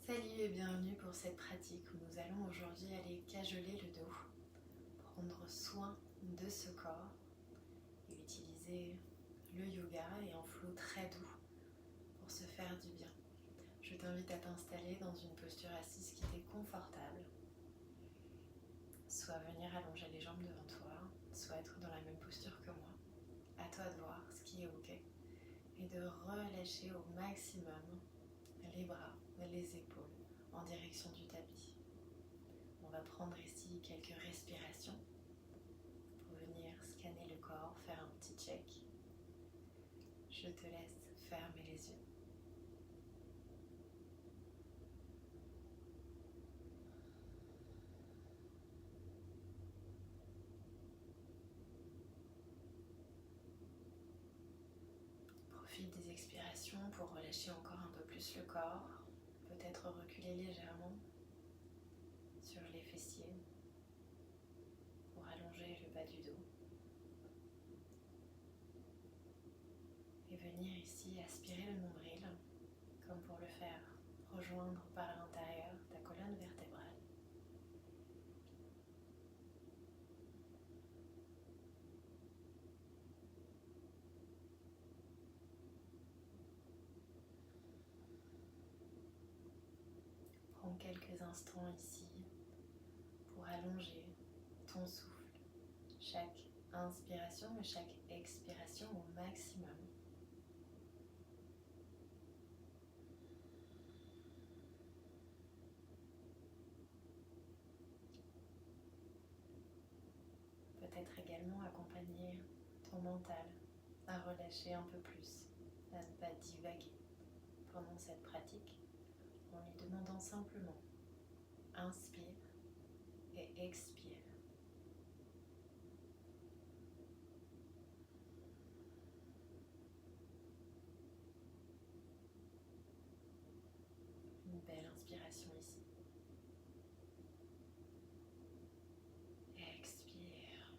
Salut et bienvenue pour cette pratique où nous allons aujourd'hui aller cajoler le dos, prendre soin de ce corps et utiliser le yoga et un flow très doux pour se faire du bien. Je t'invite à t'installer dans une posture assise qui t'est confortable, soit venir allonger les jambes devant toi, soit être dans la même posture que moi. À toi de voir ce qui est ok et de relâcher au maximum les bras, les épaules en direction du tapis. On va prendre ici quelques respirations pour venir scanner le corps, faire un petit check. Je te laisse fermer les yeux. Profite des expirations pour relâcher encore un peu plus le corps, peut-être reculer légèrement sur les fessiers pour allonger le bas du dos. Et venir ici aspirer le nombril, comme pour le faire rejoindre par l'intérieur ta colonne vertébrale. Prends quelques instants ici pour allonger ton souffle. Chaque inspiration et chaque expiration au maximum. Peut-être également accompagner ton mental à relâcher un peu plus, à ne pas divaguer pendant cette pratique, en lui demandant simplement inspire et expire. Une belle inspiration ici. Expire.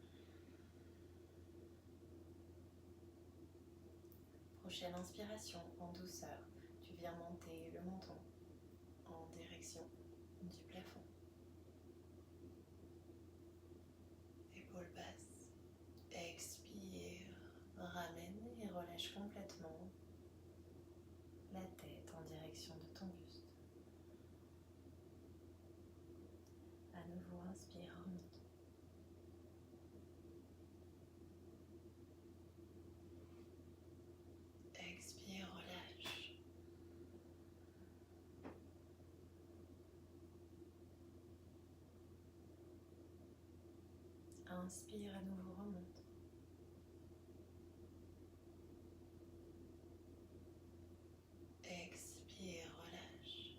Prochaine inspiration en douceur. Tu viens monter le menton en direction du plafond. Épaules basses. Expire. Ramène et relâche complètement la tête en direction de ton buste. À nouveau, inspire, remonte. Expire, relâche. Inspire, à nouveau, remonte. Expire, relâche.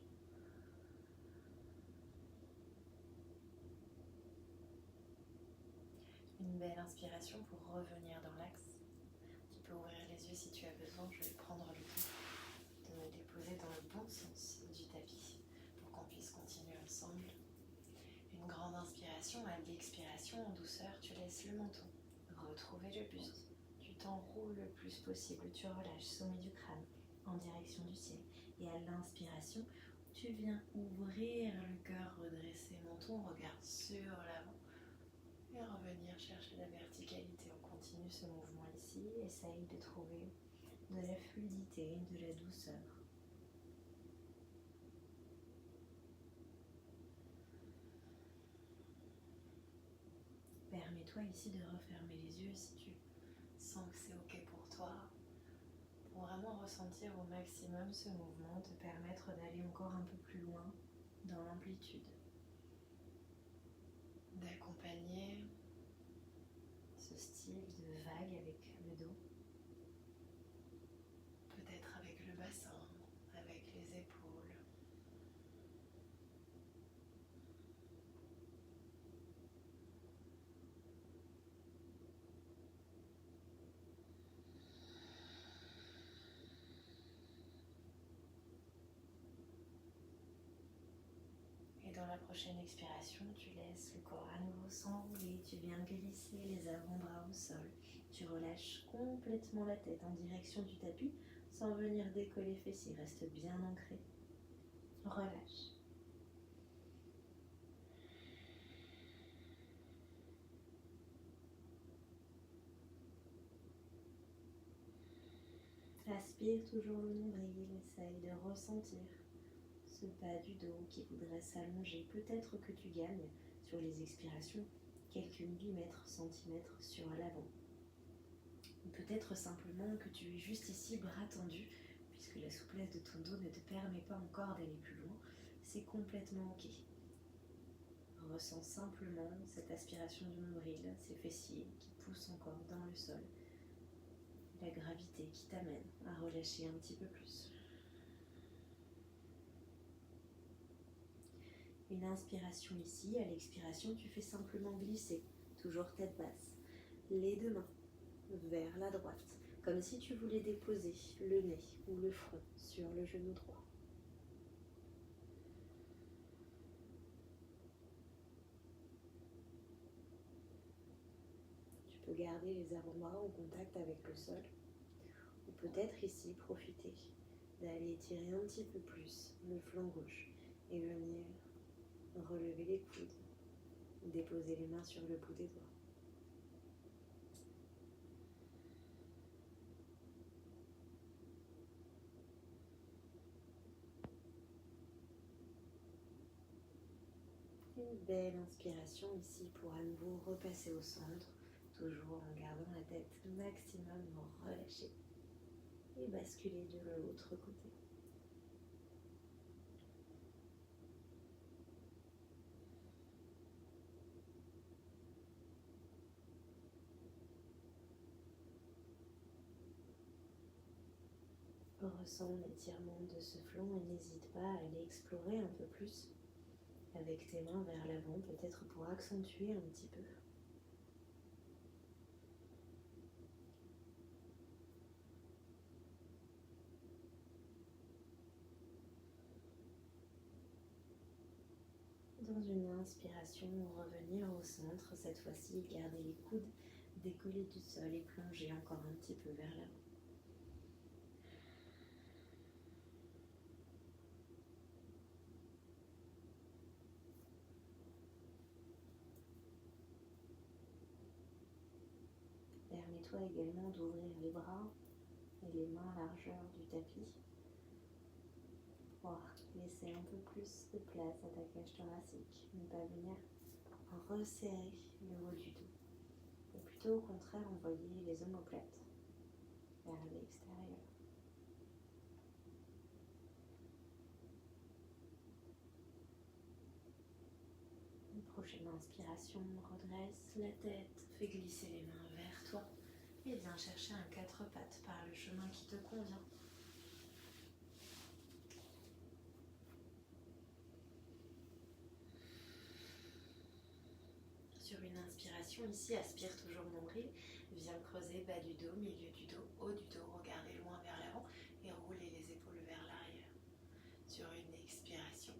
Une belle inspiration pour revenir dans l'axe. Tu peux ouvrir les yeux si tu as besoin. Je vais prendre le temps de me déposer dans le bon sens du tapis pour qu'on puisse continuer ensemble. Une grande inspiration, à l'expiration en douceur, tu laisses le menton retrouver le buste. Tu t'enroules le plus possible, tu relâches sommet du crâne en direction du ciel. Et à l'inspiration, tu viens ouvrir le cœur, redresser menton, regard sur l'avant et revenir chercher la verticalité. On continue ce mouvement ici, essaye de trouver de la fluidité, de la douceur. Permets-toi ici de refermer les yeux si tu sens que c'est ok pour toi, pour vraiment ressentir au maximum ce mouvement, te permettre d'aller encore un peu plus loin dans l'amplitude, d'accompagner ce style de vague avec le dos, peut-être avec le bassin, avec les épaules. Et dans la prochaine expiration, tu laisses le corps à nouveau s'enrouler, tu viens glisser les avant-bras au sol, tu relâches complètement la tête en direction du tapis sans venir décoller fessiers, reste bien ancré. relâche. Aspire toujours le nombril, essaye de ressentir ce bas du dos qui voudrait s'allonger. Peut-être que tu gagnes sur les expirations quelques millimètres, centimètres sur l'avant. Peut-être simplement que tu es juste ici bras tendus, puisque la souplesse de ton dos ne te permet pas encore d'aller plus loin. C'est complètement ok. Ressens simplement cette aspiration du nombril, ces fessiers qui poussent encore dans le sol. La gravité qui t'amène à relâcher un petit peu plus. Une inspiration ici, à l'expiration, tu fais simplement glisser, toujours tête basse, les deux mains vers la droite, comme si tu voulais déposer le nez ou le front sur le genou droit. Tu peux garder les avant-bras en contact avec le sol, ou peut-être ici profiter d'aller étirer un petit peu plus le flanc gauche et venir relever les coudes, déposer les mains sur le bout des doigts. Une belle inspiration ici pour à nouveau repasser au centre, toujours en gardant la tête maximum relâchée et basculer de l'autre côté. Ressens l'étirement de ce flanc et n'hésite pas à aller explorer un peu plus avec tes mains vers l'avant, peut-être pour accentuer un petit peu. Dans une inspiration, revenir au centre, cette fois-ci, garder les coudes décollés du sol et plonger encore un petit peu vers l'avant. Permets-toi également d'ouvrir les bras et les mains à largeur du tapis pour laisser un peu plus de place à ta cage thoracique, ne pas venir resserrer le haut du dos, et plutôt au contraire envoyer les omoplates vers l'extérieur. Une prochaine inspiration, redresse la tête, fais glisser les mains vers toi et viens chercher un quatre pattes par le chemin qui te convient. Sur une inspiration, ici, aspire toujours nombril, viens creuser bas du dos, milieu du dos, haut du dos, regardez loin vers l'avant et roulez les épaules vers l'arrière. Sur une expiration,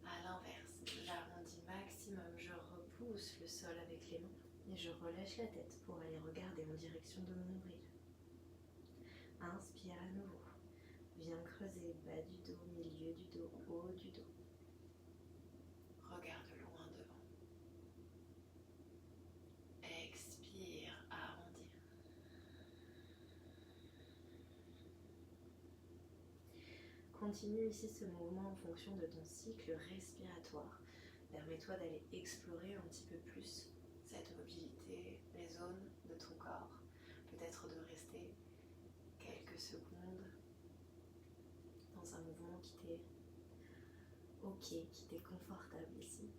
à l'inverse, j'arrondis maximum, je repousse le sol avec les mains et je relâche la tête pour aller regarder en direction de mon nombril. Inspire à nouveau, viens creuser bas du dos, milieu du dos, haut du dos. Regarde loin devant. Expire, arrondir. Continue ici ce mouvement en fonction de ton cycle respiratoire. Permets-toi d'aller explorer un petit peu plus cette mobilité, les zones de ton corps. Peut-être de rester quelques secondes dans un mouvement qui t'est ok, qui t'est confortable ici.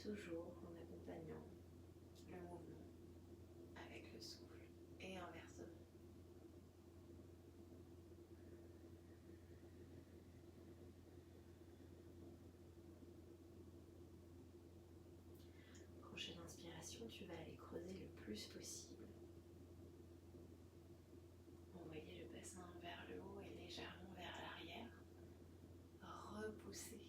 Toujours en accompagnant le mouvement avec le souffle et inversement. Prochaine inspiration, tu vas aller creuser le plus possible. Envoyer le bassin vers le haut et légèrement vers l'arrière. Repousser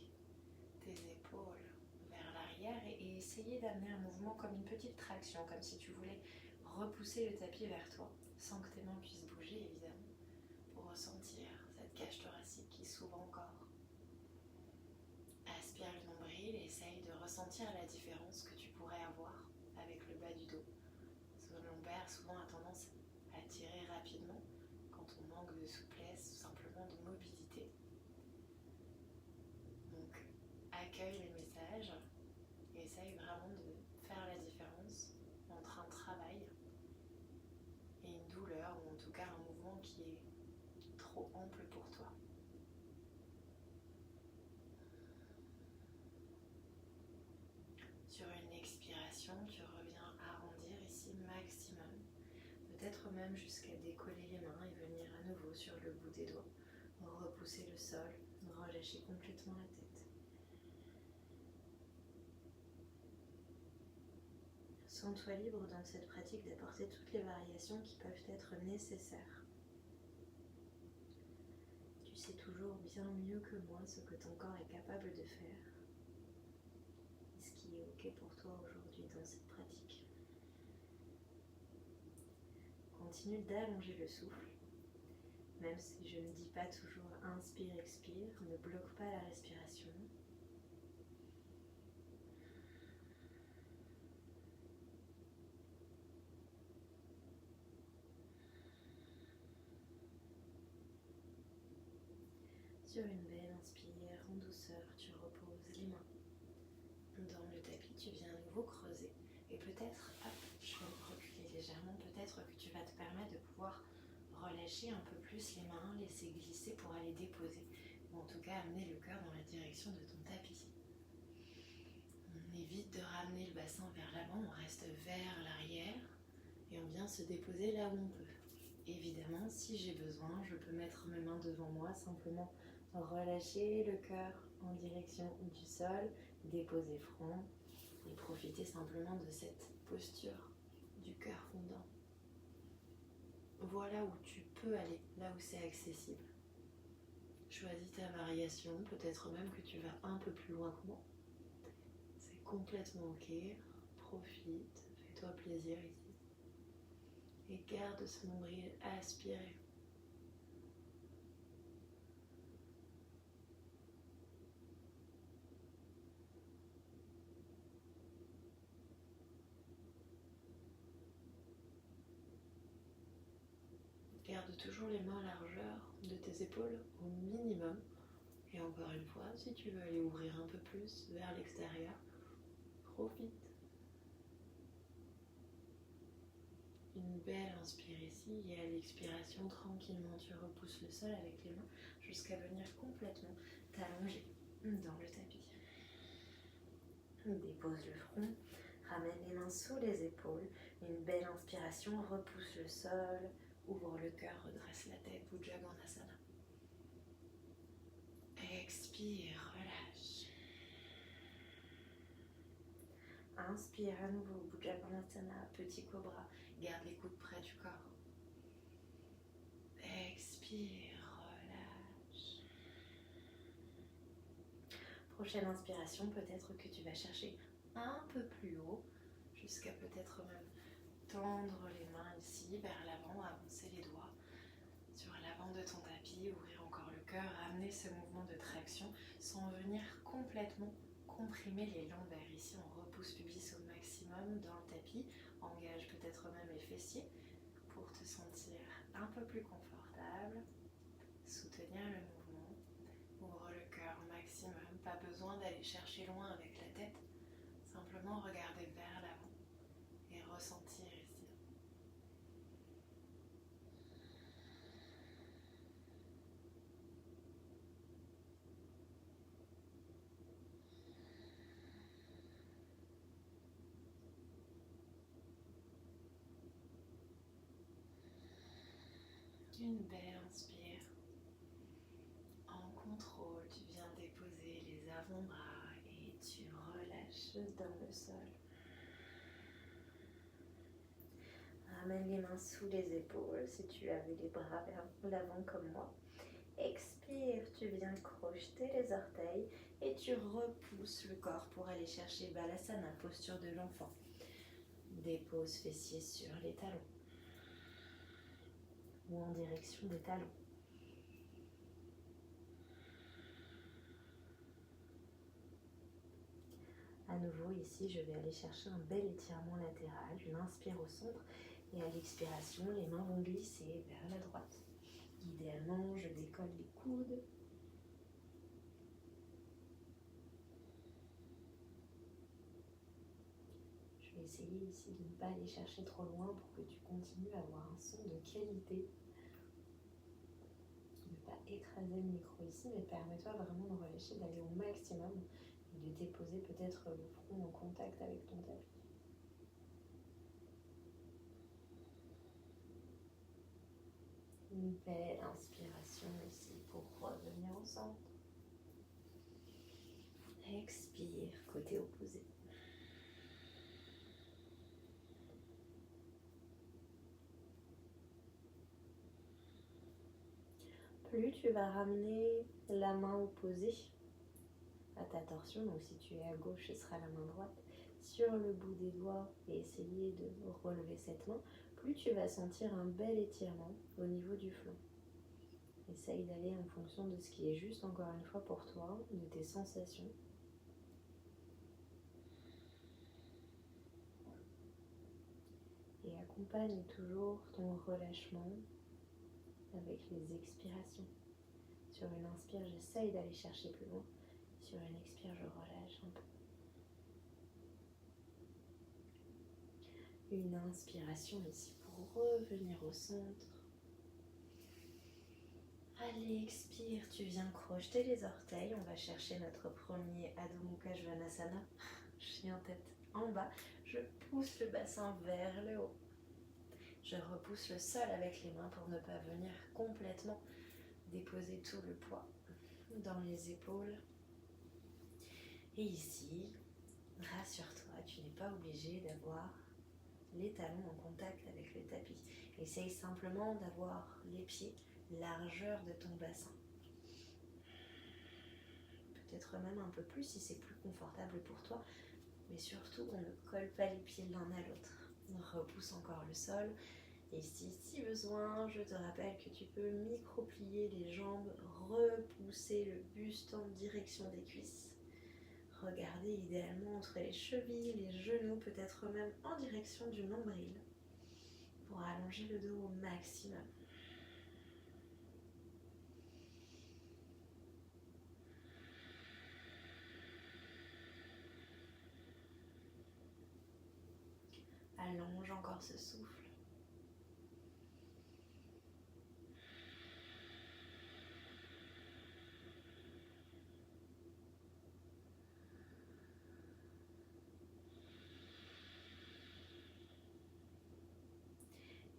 tes épaules vers l'arrière et essayer d'amener un mouvement comme une petite traction, comme si tu voulais repousser le tapis vers toi, sans que tes mains puissent bouger évidemment, pour ressentir cette cage thoracique qui s'ouvre encore. Aspire le nombril et essaye de ressentir la différence que tu pourrais avoir avec le bas du dos. Ce lombaire souvent a tendance à tirer rapidement quand on manque de souplesse ou simplement de mobilité. Donc accueille les messages et essaye vraiment de faire la différence entre un travail et une douleur, ou en tout cas un mouvement qui est trop ample pour toi. Sur une expiration, tu reviens arrondir ici maximum, peut-être même jusqu'à décoller les mains et venir à nouveau sur le bout des doigts, repousser le sol, relâcher complètement la tête. Sens-toi libre dans cette pratique d'apporter toutes les variations qui peuvent être nécessaires. Tu sais toujours bien mieux que moi ce que ton corps est capable de faire et ce qui est ok pour toi aujourd'hui dans cette pratique. Continue d'allonger le souffle, même si je ne dis pas toujours inspire, expire, ne bloque pas la respiration. Sur une belle inspire, en douceur, tu reposes les mains dans le tapis, tu viens à nouveau creuser et peut-être, hop, je vais reculer légèrement, peut-être que tu vas te permettre de pouvoir relâcher un peu plus les mains, laisser glisser pour aller déposer, ou en tout cas amener le cœur dans la direction de ton tapis. On évite de ramener le bassin vers l'avant, on reste vers l'arrière et on vient se déposer là où on peut. Évidemment, si j'ai besoin, je peux mettre mes mains devant moi, simplement relâcher le cœur en direction du sol, déposer front et profiter simplement de cette posture du cœur fondant. Voilà où tu peux aller, là où c'est accessible. Choisis ta variation, peut-être même que tu vas un peu plus loin que moi. C'est complètement ok, profite, fais-toi plaisir ici. Et garde ce nombril aspiré. Garde toujours les mains à largeur de tes épaules au minimum. Et encore une fois, si tu veux aller ouvrir un peu plus vers l'extérieur, profite. Une belle inspire ici et à l'expiration, tranquillement, tu repousses le sol avec les mains jusqu'à venir complètement t'allonger dans le tapis. Dépose le front, ramène les mains sous les épaules. Une belle inspiration, repousse le sol, ouvre le cœur, redresse la tête, Bhujaganasana. Expire, relâche. Inspire à nouveau, Bhujaganasana, petit cobra. Garde les coudes près du corps. Expire, relâche. Prochaine inspiration, peut-être que tu vas chercher un peu plus haut, jusqu'à peut-être même tendre les mains ici vers l'avant, avancer les doigts sur l'avant de ton tapis, ouvrir encore le cœur, amener ce mouvement de traction sans venir complètement comprimer les lombaires. Ici, on repousse pubis au maximum dans le tapis, engage peut-être même les fessiers pour te sentir un peu plus confortable, soutenir le mouvement, ouvre le cœur au maximum, pas besoin d'aller chercher loin avec la tête, simplement regarder vers l'avant et ressentir ici. Une belle inspire. En contrôle, tu viens déposer les avant-bras et tu relâches dans le sol. Ramène les mains sous les épaules si tu avais les bras vers l'avant comme moi. Expire, tu viens crocheter les orteils et tu repousses le corps pour aller chercher Balasana, posture de l'enfant. Dépose fessiers sur les talons ou en direction des talons. À nouveau ici, je vais aller chercher un bel étirement latéral. Je l'inspire au centre et à l'expiration, les mains vont glisser vers la droite. Idéalement, je décolle les coudes. Je vais essayer ici de ne pas aller chercher trop loin pour que tu continues à avoir un son de qualité. Ne pas écraser le micro ici, mais permets-toi vraiment de relâcher, d'aller au maximum et de déposer peut-être le front en contact avec ton tapis. Une belle inspiration ici pour revenir au centre. Expire, côté opposé. Plus tu vas ramener la main opposée à ta torsion, donc si tu es à gauche, ce sera la main droite, sur le bout des doigts et essayer de relever cette main, plus tu vas sentir un bel étirement au niveau du flanc. Essaye d'aller en fonction de ce qui est juste, encore une fois, pour toi, de tes sensations. Et accompagne toujours ton relâchement avec les expirations. Sur une inspire, j'essaye d'aller chercher plus loin. Sur une expire, je relâche un peu. Une inspiration ici pour revenir au centre. Allez, expire, tu viens crocheter les orteils. On va chercher notre premier Adho Mukha Svanasana. Chien tête en bas. Je pousse le bassin vers le haut. Je repousse le sol avec les mains pour ne pas venir complètement déposer tout le poids dans les épaules. Et ici, rassure-toi, tu n'es pas obligé d'avoir les talons en contact avec le tapis. Essaye simplement d'avoir les pieds largeur de ton bassin. Peut-être même un peu plus si c'est plus confortable pour toi, mais surtout on ne colle pas les pieds l'un à l'autre. On repousse encore le sol. Et si besoin, je te rappelle que tu peux micro-plier les jambes, repousser le buste en direction des cuisses. Regardez idéalement entre les chevilles, les genoux, peut-être même en direction du nombril, pour allonger le dos au maximum. Allonge encore ce souffle.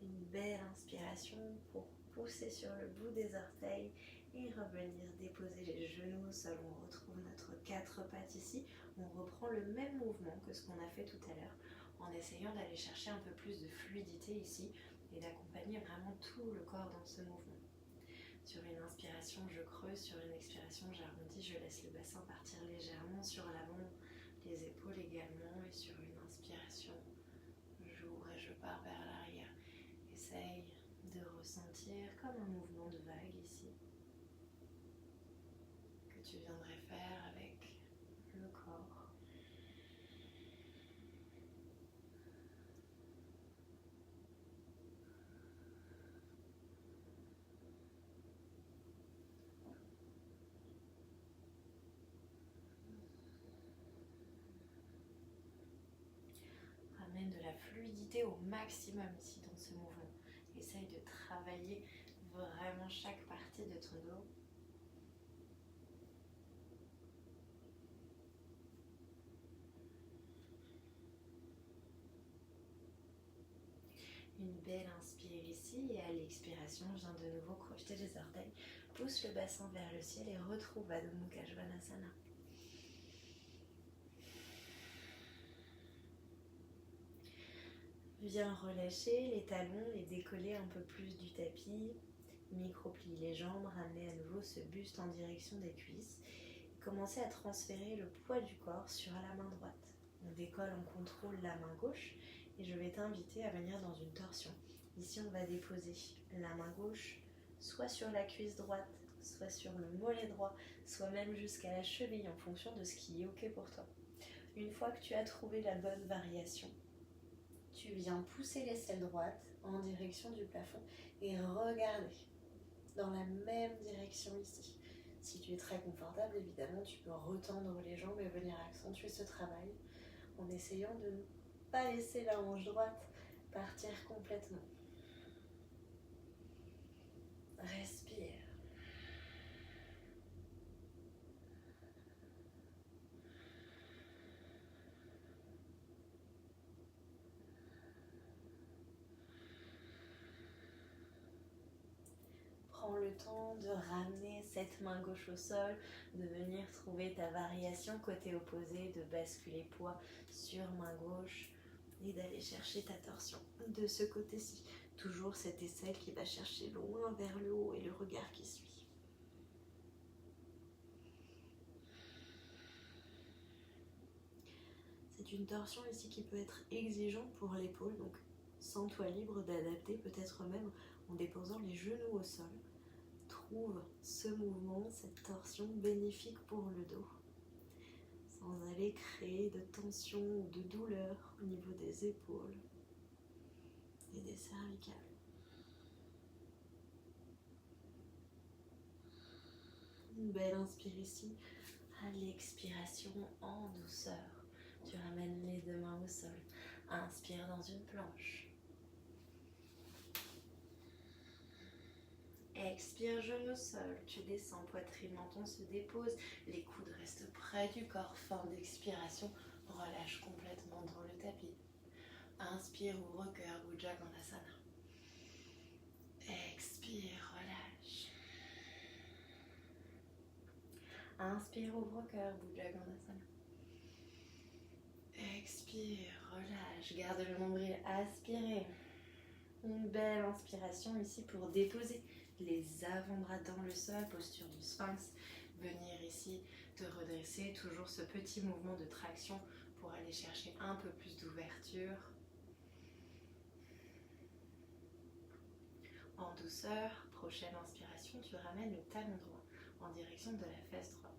Une belle inspiration pour pousser sur le bout des orteils et revenir déposer les genoux au sol. On retrouve notre 4 pattes ici. On reprend le même mouvement que ce qu'on a fait tout à l'heure en essayant d'aller chercher un peu plus de fluidité ici et d'accompagner vraiment tout le corps dans ce mouvement. Sur une inspiration, je creuse. Sur une expiration, j'arrondis. Je laisse le bassin partir légèrement sur l'avant, les épaules également. Et sur une inspiration, j'ouvre et je pars vers l'arrière. Essaye de ressentir comme un mouvement de vague ici que tu viendrais faire avec le corps. Ramène de la fluidité au maximum ici dans ce mouvement. Essaye de travailler vraiment chaque partie de ton dos. Une belle inspire ici et à l'expiration, viens de nouveau crocheter les orteils. Pousse le bassin vers le ciel et retrouve Adho Mukha Svanasana. Viens relâcher les talons, les décoller un peu plus du tapis. Micro-plie les jambes, ramener à nouveau ce buste en direction des cuisses. Commencez à transférer le poids du corps sur la main droite. On décolle, on contrôle la main gauche Et je vais t'inviter à venir dans une torsion. Ici, on va déposer la main gauche soit sur la cuisse droite, soit sur le mollet droit, soit même jusqu'à la cheville en fonction de ce qui est OK pour toi. Une fois que tu as trouvé la bonne variation, tu viens pousser l'aisselle droite en direction du plafond et regarder dans la même direction ici. Si tu es très confortable, évidemment, tu peux retendre les jambes et venir accentuer ce travail en essayant de ne pas laisser la hanche droite partir complètement. Respire. Prends le temps de ramener cette main gauche au sol, de venir trouver ta variation côté opposé, de basculer poids sur main gauche et d'aller chercher ta torsion de ce côté-ci. Toujours cette aisselle qui va chercher loin vers le haut et le regard qui suit. C'est une torsion ici qui peut être exigeante pour l'épaule, donc sens-toi libre d'adapter, peut-être même en déposant les genoux au sol. Trouve ce mouvement, cette torsion bénéfique pour le dos, sans aller créer de tension ou de douleur au niveau des épaules et des cervicales. Une belle inspire ici, à l'expiration en douceur. Tu ramènes les deux mains au sol. Inspire dans une planche. Expire, genou au sol. Tu descends, poitrine, menton se dépose. Les coudes restent près du corps. Fin d'expiration. Relâche complètement dans le tapis. Inspire, ouvre cœur, Bujja Ganasana. Expire, relâche. Inspire, ouvre cœur, Bujja Ganasana. Expire, relâche. Garde le nombril aspiré. Une belle inspiration ici pour déposer les avant-bras dans le sol, posture du sphinx. Venir ici te redresser, toujours ce petit mouvement de traction pour aller chercher un peu plus d'ouverture. En douceur, prochaine inspiration, tu ramènes le talon droit en direction de la fesse droite.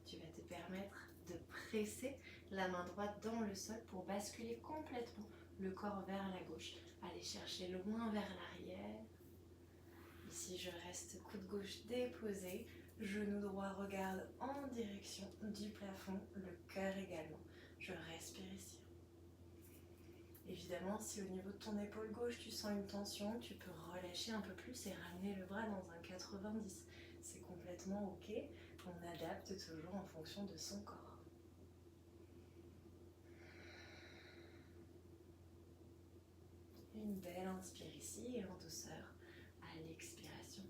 Tu vas te permettre de presser la main droite dans le sol pour basculer complètement le corps vers la gauche. Aller chercher loin vers l'arrière. Ici, je reste coude gauche déposé, genou droit regarde en direction du plafond, le cœur également. Je respire ici. Évidemment, si au niveau de ton épaule gauche, tu sens une tension, tu peux relâcher un peu plus et ramener le bras dans un 90. C'est complètement OK. On adapte toujours en fonction de son corps. Une belle inspire ici et en douceur, à l'expiration,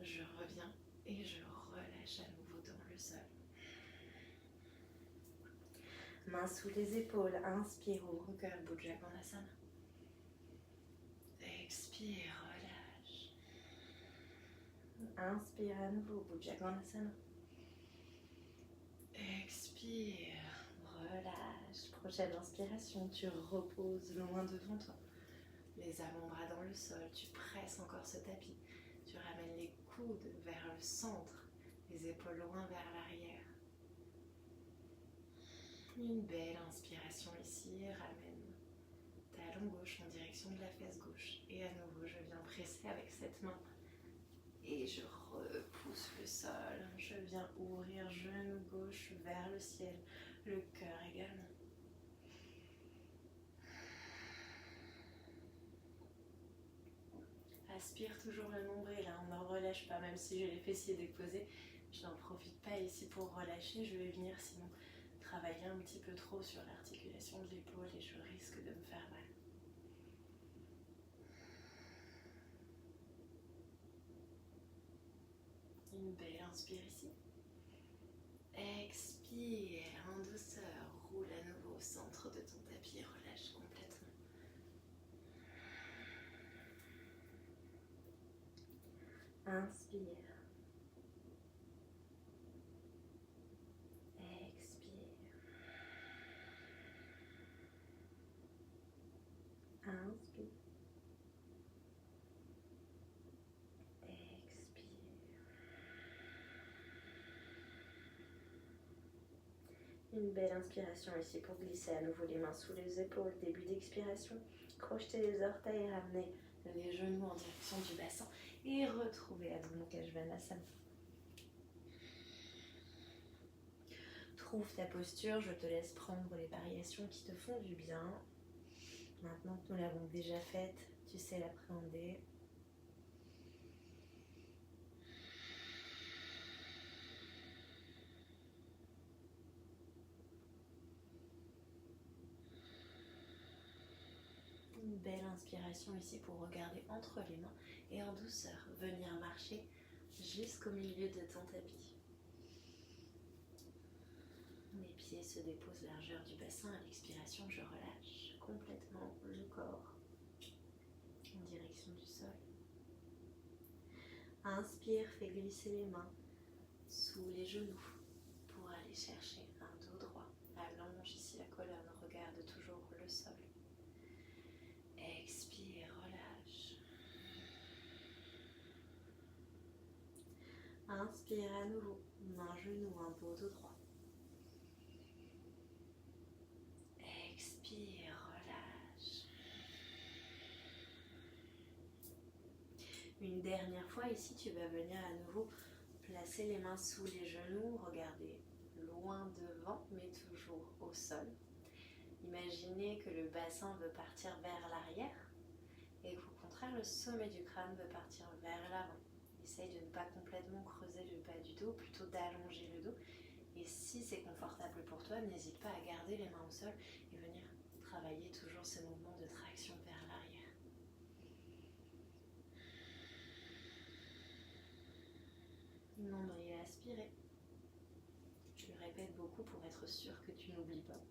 je reviens et je relâche à nouveau dans le sol. Main sous les épaules, inspire, ouvre cœur, Bujja Ganasana. Expire, relâche. Inspire à nouveau, Bujja Ganasana. Expire, relâche. Prochaine inspiration, tu reposes loin devant toi. Les avant-bras dans le sol, tu presses encore ce tapis. Tu ramènes les coudes vers le centre, les épaules loin vers l'arrière. Une belle inspiration ici, ramène talon gauche en direction de la fesse gauche. Et à nouveau, je viens presser avec cette main. Et je repousse le sol. Je viens ouvrir genou gauche vers le ciel, le cœur également. Aspire toujours le nombril, on ne relâche pas, même si j'ai les fessiers déposés. Je n'en profite pas ici pour relâcher, je vais venir sinon travailler un petit peu trop sur l'articulation de l'épaule et je risque de me faire mal. Une belle inspire ici. Expire en douceur, roule à nouveau au centre de ton tapis et relâche complètement. Inspire. Expire. Une belle inspiration ici pour glisser à nouveau les mains sous les épaules. Début d'expiration. Crocheter les orteils, ramener les genoux en direction du bassin et retrouver Adho Mukha Svanasana. Trouve ta posture, je te laisse prendre les variations qui te font du bien. Maintenant que nous l'avons déjà faite, tu sais l'appréhender. Une belle inspiration ici pour regarder entre les mains et en douceur venir marcher jusqu'au milieu de ton tapis. Mes pieds se déposent largeur du bassin. À l'expiration, je relâche complètement le corps en direction du sol. Inspire, fais glisser les mains sous les genoux pour aller chercher un dos droit. Allonge ici la colonne, regarde toujours le sol. Expire, relâche. Inspire à nouveau, main, genou, un dos droit. Expire, relâche. Une dernière fois ici, tu vas venir à nouveau placer les mains sous les genoux, regarder loin devant, mais toujours au sol. Imaginez que le bassin veut partir vers l'arrière et qu'au contraire, le sommet du crâne veut partir vers l'avant. Essaye de ne pas complètement creuser le bas du dos, plutôt d'allonger le dos. Et si c'est confortable pour toi, n'hésite pas à garder les mains au sol et venir travailler toujours ce mouvement de traction vers l'arrière. Nombril aspiré. Je le répète beaucoup pour être sûr que tu n'oublies pas.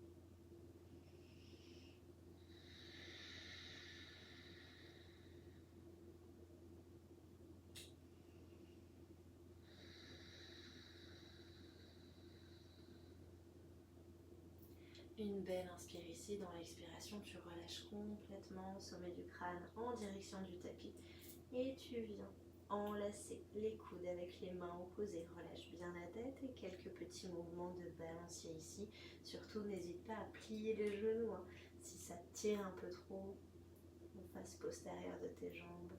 Une belle inspire ici. Dans l'expiration, tu relâches complètement au sommet du crâne en direction du tapis. Et tu viens enlacer les coudes avec les mains opposées. Relâche bien la tête et quelques petits mouvements de balancier ici. Surtout, n'hésite pas à plier les genoux si ça tire un peu trop en face postérieure de tes jambes.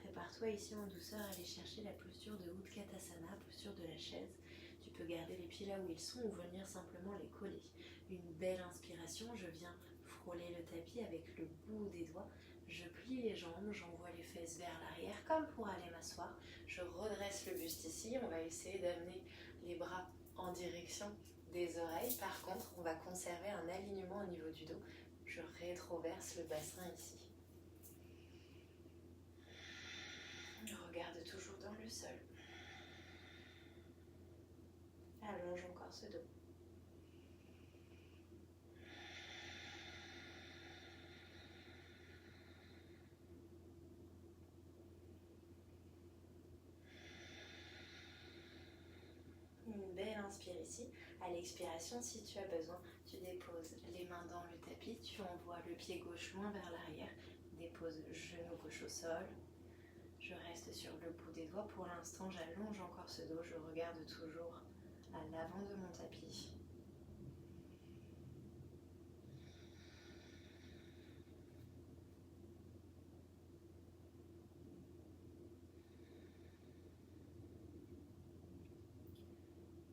Prépare-toi ici en douceur à aller chercher la posture de Utkatasana, posture de la chaise. Tu peux garder les pieds là où ils sont ou venir simplement les coller. Une belle inspiration, je viens frôler le tapis avec le bout des doigts. Je plie les jambes, j'envoie les fesses vers l'arrière comme pour aller m'asseoir. Je redresse le buste ici. On va essayer d'amener les bras en direction des oreilles. Par contre, on va conserver un alignement au niveau du dos. Je rétroverse le bassin ici. Regarde toujours dans le sol. Allonge encore ce dos. Une belle inspire ici. À l'expiration, si tu as besoin, tu déposes les mains dans le tapis. Tu envoies le pied gauche loin vers l'arrière. Dépose genou gauche au sol. Je reste sur le bout des doigts. Pour l'instant, j'allonge encore ce dos. Je regarde toujours à l'avant de mon tapis.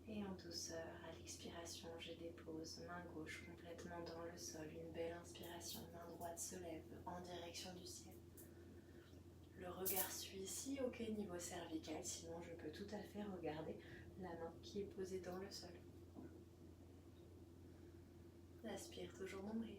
Et en douceur, à l'expiration, je dépose main gauche complètement dans le sol. Une belle inspiration. Main droite se lève en direction du ciel. Le regard suit ici, ok, niveau cervical, sinon je peux tout à fait regarder la main qui est posée dans le sol. Aspire toujours nombril.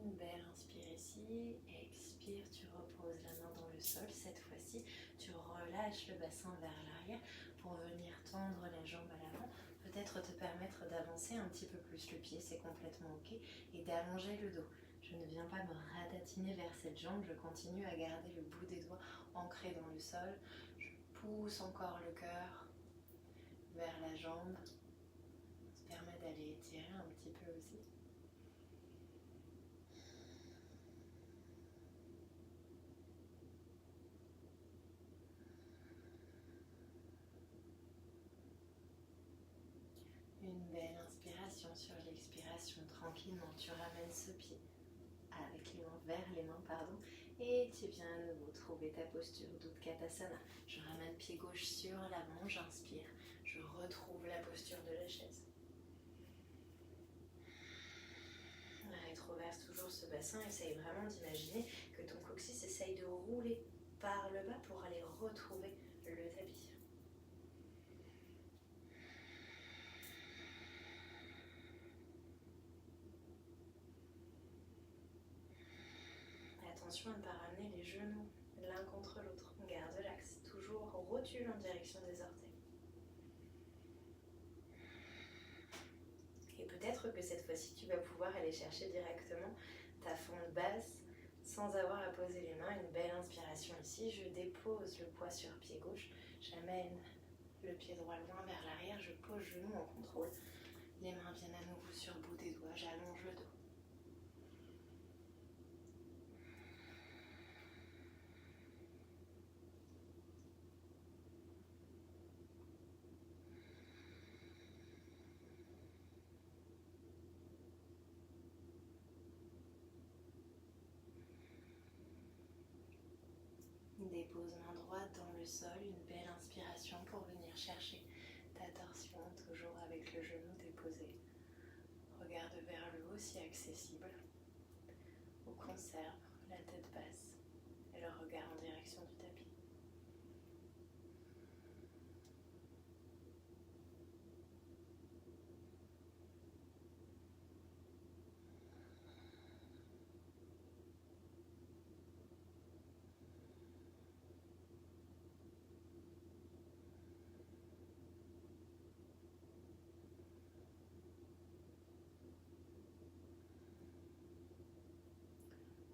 Une belle inspire ici, expire, tu reposes la main dans le sol. Cette fois-ci, tu relâches le bassin vers l'arrière pour venir tendre la jambe à l'avant. peut-être te permettre d'avancer un petit peu plus le pied, c'est complètement ok, et d'allonger le dos. Je ne viens pas me ratatiner vers cette jambe, je continue à garder le bout des doigts ancré dans le sol. Je pousse encore le cœur vers la jambe. Ça permet d'aller étirer un petit peu aussi. Une belle inspiration sur l'expiration. Tranquillement, tu ramènes ce pied avec les mains vers les mains, pardon, et tu viens à nouveau trouver ta posture d'Utkatasana. Je ramène pied gauche sur l'avant, j'inspire, je retrouve la posture de la chaise. Rétroverse toujours ce bassin, essaye vraiment d'imaginer que ton coccyx essaye de rouler par le bas pour aller retrouver le tapis. Attention à ne pas ramener les genoux l'un contre l'autre. Garde l'axe, toujours rotule en direction des orteils. Et peut-être que cette fois-ci, tu vas pouvoir aller chercher directement ta fente basse sans avoir à poser les mains. Une belle inspiration ici. Je dépose le poids sur pied gauche. J'amène le pied droit loin vers l'arrière. Je pose genou en contrôle. Les mains viennent à nouveau sur le bout des doigts. J'allonge le dos. Dépose main droite dans le sol, une belle inspiration pour venir chercher ta torsion, toujours avec le genou déposé. Regarde vers le haut si accessible. Ou conserve la tête basse et le regard en direction du tapis.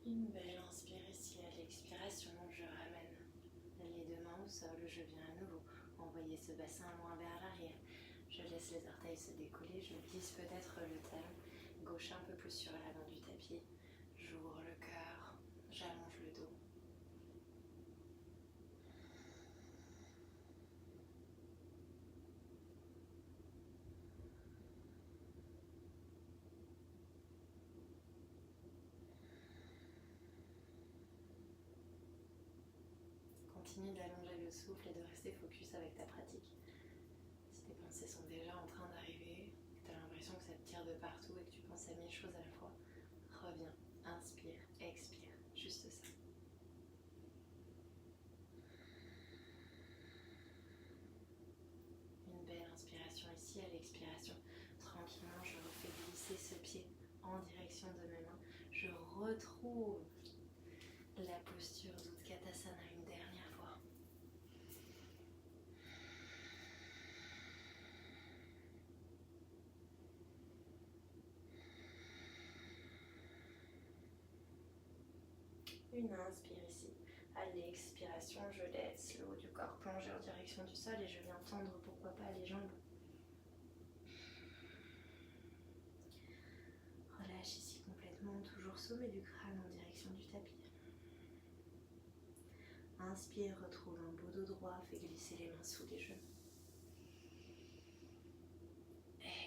Une belle inspire ici, à l'expiration, je ramène les deux mains au sol, je viens à nouveau envoyer ce bassin loin vers l'arrière. Je laisse les orteils se décoller, je glisse peut-être le talon gauche un peu plus sur l'avant du tapis. J'ouvre le cœur, j'allonge le dos. Continue d'allonger le souffle et de rester focus avec ta pratique. Si tes pensées sont déjà en train d'arriver, que tu as l'impression que ça te tire de partout et que tu penses à 1000 choses à la fois, reviens, inspire, expire, juste ça. Une belle inspiration ici, à l'expiration. Tranquillement, je refais glisser ce pied en direction de mes mains. Je retrouve la posture d'Utkatasana une dernière fois. Une inspire ici. À l'expiration, je laisse le haut du corps plonger en direction du sol et je viens tendre, pourquoi pas, les jambes. Relâche ici complètement, toujours sommet du crâne en direction du tapis. Inspire, retrouve un beau dos droit, fais glisser les mains sous les genoux.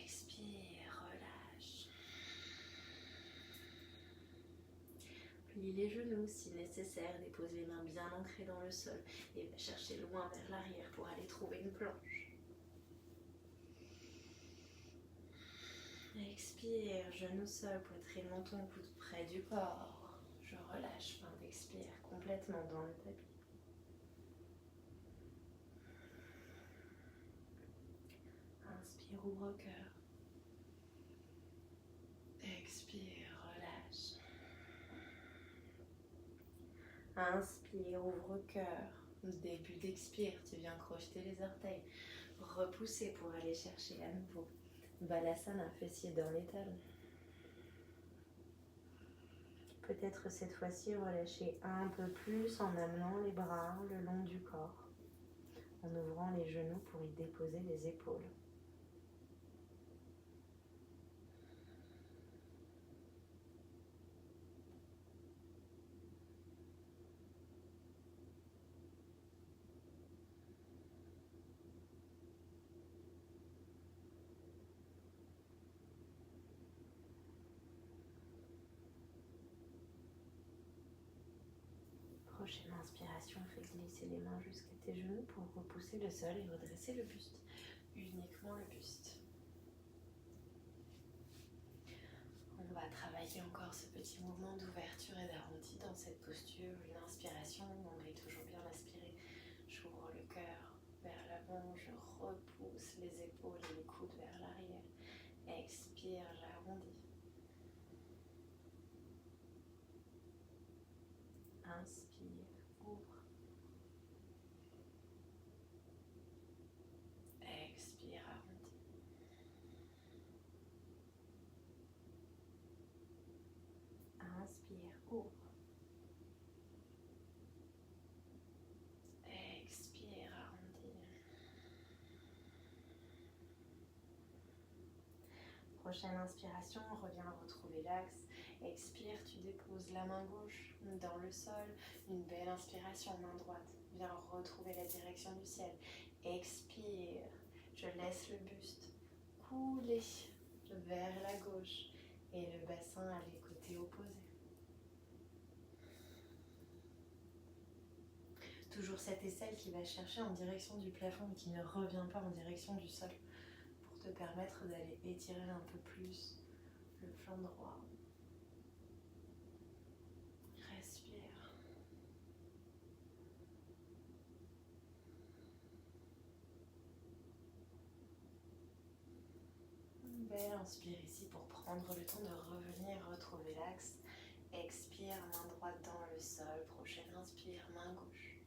Expire, relâche. Plie les genoux si nécessaire, dépose les mains bien ancrées dans le sol et va chercher loin vers l'arrière pour aller trouver une planche. Expire, genou sol, poitrine, menton, coude près du corps. Je relâche, fin d'expire, complètement dans le tapis. Inspire, ouvre cœur. Expire, relâche. Inspire, ouvre cœur. Début d'expire, tu viens crocheter les orteils. Repousser pour aller chercher à nouveau. Balasana, fessier dans les talons. Peut-être cette fois-ci relâcher un peu plus en amenant les bras le long du corps, en ouvrant les genoux pour y déposer les épaules. Prochaine inspiration, fais glisser les mains jusqu'à tes genoux pour repousser le sol et redresser le buste. Uniquement le buste. On va travailler encore ce petit mouvement d'ouverture et d'arrondi dans cette posture. Une inspiration, on est toujours bien aspiré. J'ouvre le cœur vers l'avant, je repousse les épaules et les coudes vers l'arrière. Expire, j'arrondis. Inspire, ouvre. Expire, arrondis. Inspire, ouvre. Expire, arrondis. Prochaine inspiration, reviens retrouver l'axe. Expire, tu déposes la main gauche dans le sol. Une belle inspiration, main droite. Viens retrouver la direction du ciel. Expire, je laisse le buste couler vers la gauche et le bassin à les côtés opposés. Toujours cette aisselle qui va chercher en direction du plafond et qui ne revient pas en direction du sol pour te permettre d'aller étirer un peu plus le flanc droit. Respire. Belle inspire ici pour prendre le temps de revenir retrouver l'axe. Expire, main droite dans le sol. Prochaine inspire, main gauche.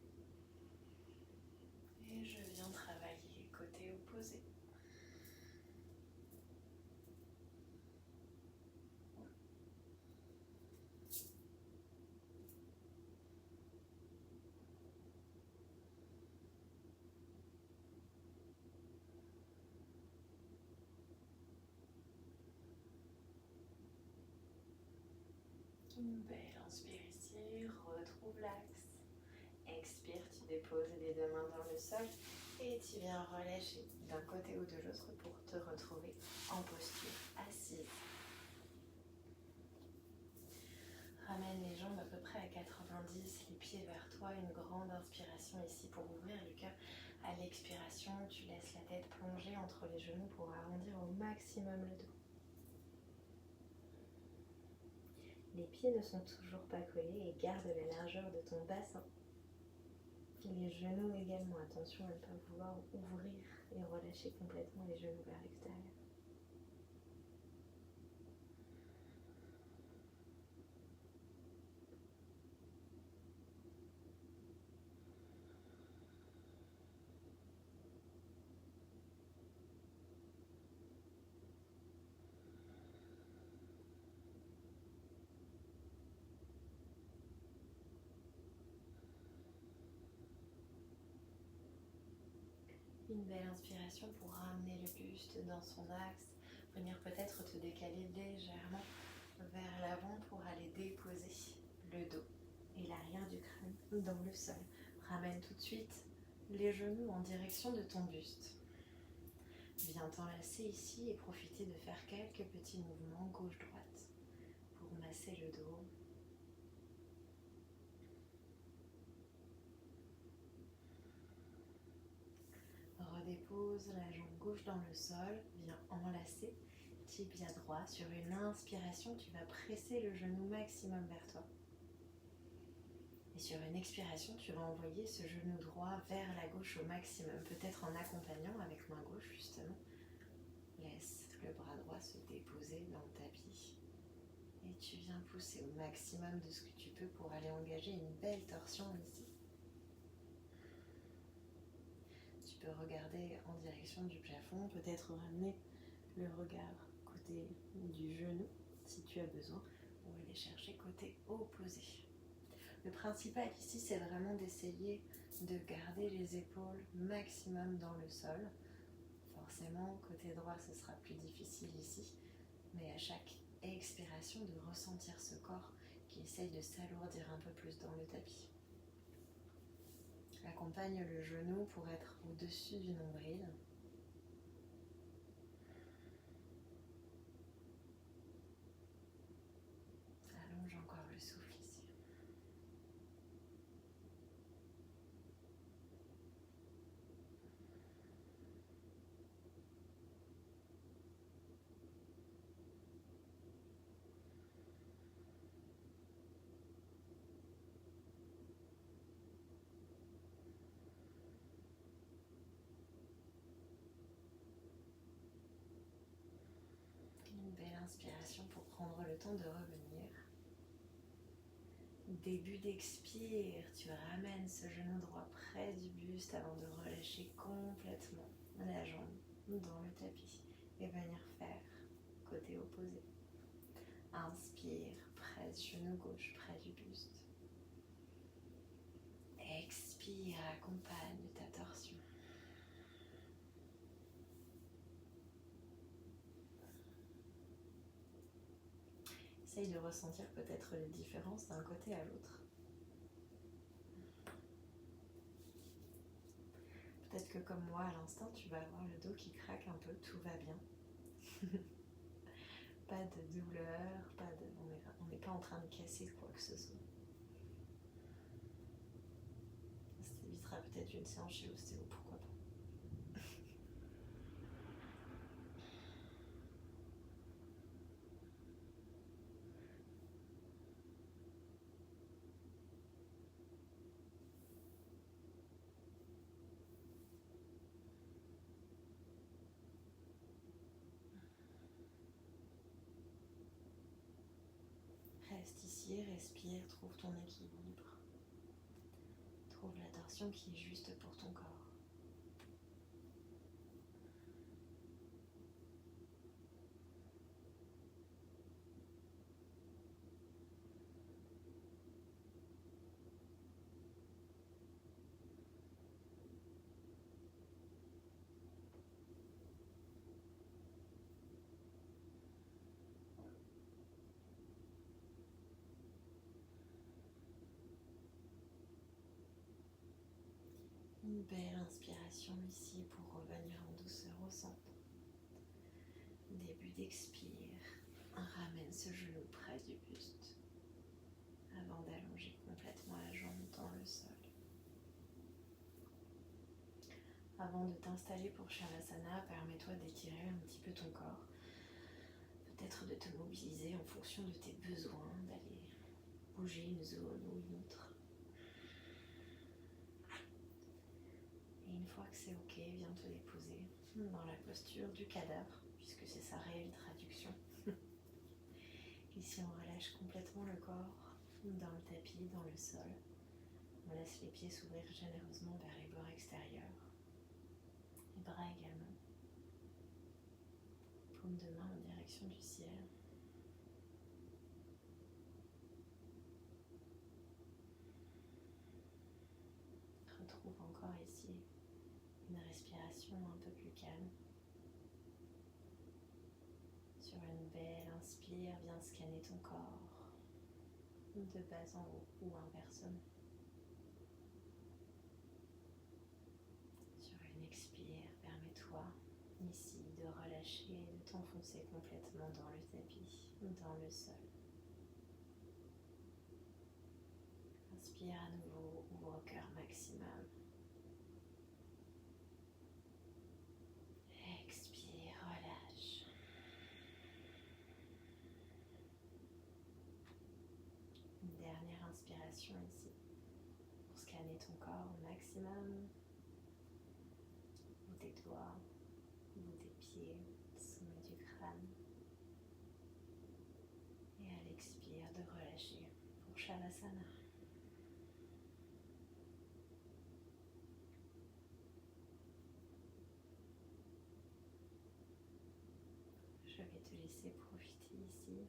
Et je viens travailler côté opposé. Une belle inspire ici, retrouve l'axe. Expire, tu déposes les deux mains dans le sol et tu viens relâcher d'un côté ou de l'autre pour te retrouver en posture assise. Ramène les jambes à peu près à 90, les pieds vers toi, une grande inspiration ici pour ouvrir le cœur. À l'expiration, tu laisses la tête plonger entre les genoux pour arrondir au maximum le dos. Les pieds ne sont toujours pas collés et garde la largeur de ton bassin. Les genoux également, attention à ne pas vouloir ouvrir et relâcher complètement les genoux vers l'extérieur. Une belle inspiration pour ramener le buste dans son axe, venir peut-être te décaler légèrement vers l'avant pour aller déposer le dos et l'arrière du crâne dans le sol. Ramène tout de suite les genoux en direction de ton buste. Viens t'enlacer ici et profiter de faire quelques petits mouvements gauche-droite pour masser le dos. Redépose la jambe gauche dans le sol, viens enlacer, tibia droit. Sur une inspiration, tu vas presser le genou maximum vers toi. Et sur une expiration, tu vas envoyer ce genou droit vers la gauche au maximum, peut-être en accompagnant avec main gauche justement. Laisse le bras droit se déposer dans le tapis. Et tu viens pousser au maximum de ce que tu peux pour aller engager une belle torsion ici. Tu peux regarder en direction du plafond, peut-être ramener le regard côté du genou si tu as besoin, ou aller chercher côté opposé. Le principal ici, c'est vraiment d'essayer de garder les épaules maximum dans le sol. Forcément, côté droit, ce sera plus difficile ici, mais à chaque expiration, de ressentir ce corps qui essaye de s'alourdir un peu plus dans le tapis. Accompagne le genou pour être au-dessus du nombril. Allonge encore le souffle ici. Une belle inspiration pour prendre le temps de revenir. Début d'expire, tu ramènes ce genou droit près du buste avant de relâcher complètement la jambe dans le tapis et venir faire côté opposé. Inspire, presse genou gauche près du buste. Expire, accompagne ta torsion. Essaye de ressentir peut-être les différences d'un côté à l'autre. Peut-être que comme moi à l'instant, tu vas avoir le dos qui craque un peu, tout va bien. Pas de douleur, on n'est pas en train de casser quoi que ce soit. Ça t'évitera peut-être une séance chez l'ostéo, pourquoi pas. Reste ici, respire, trouve ton équilibre. Trouve la torsion qui est juste pour ton corps. Une belle inspiration ici pour revenir en douceur au centre. Début d'expire, ramène ce genou près du buste avant d'allonger complètement la jambe dans le sol. Avant de t'installer pour Shavasana, permets-toi d'étirer un petit peu ton corps. Peut-être de te mobiliser en fonction de tes besoins, d'aller bouger une zone ou une autre. Et une fois que c'est ok, viens te déposer dans la posture du cadavre, puisque c'est sa réelle traduction. Ici, on relâche complètement le corps dans le tapis, dans le sol. On laisse les pieds s'ouvrir généreusement vers les bords extérieurs. Les bras également. Paume de main en direction du ciel. Retrouve encore ici une respiration un peu plus calme. Sur une belle inspire, viens scanner ton corps de bas en haut ou inversement. Sur une expire, permets-toi ici de relâcher et de t'enfoncer complètement dans le tapis, dans le sol. Inspire à nouveau, ouvre au cœur maximum. Expire, relâche. Une dernière inspiration ici pour scanner ton corps au maximum. Bout des doigts, bout des pieds, sommet du crâne. Et à l'expire de relâcher pour Shavasana. te laisser profiter ici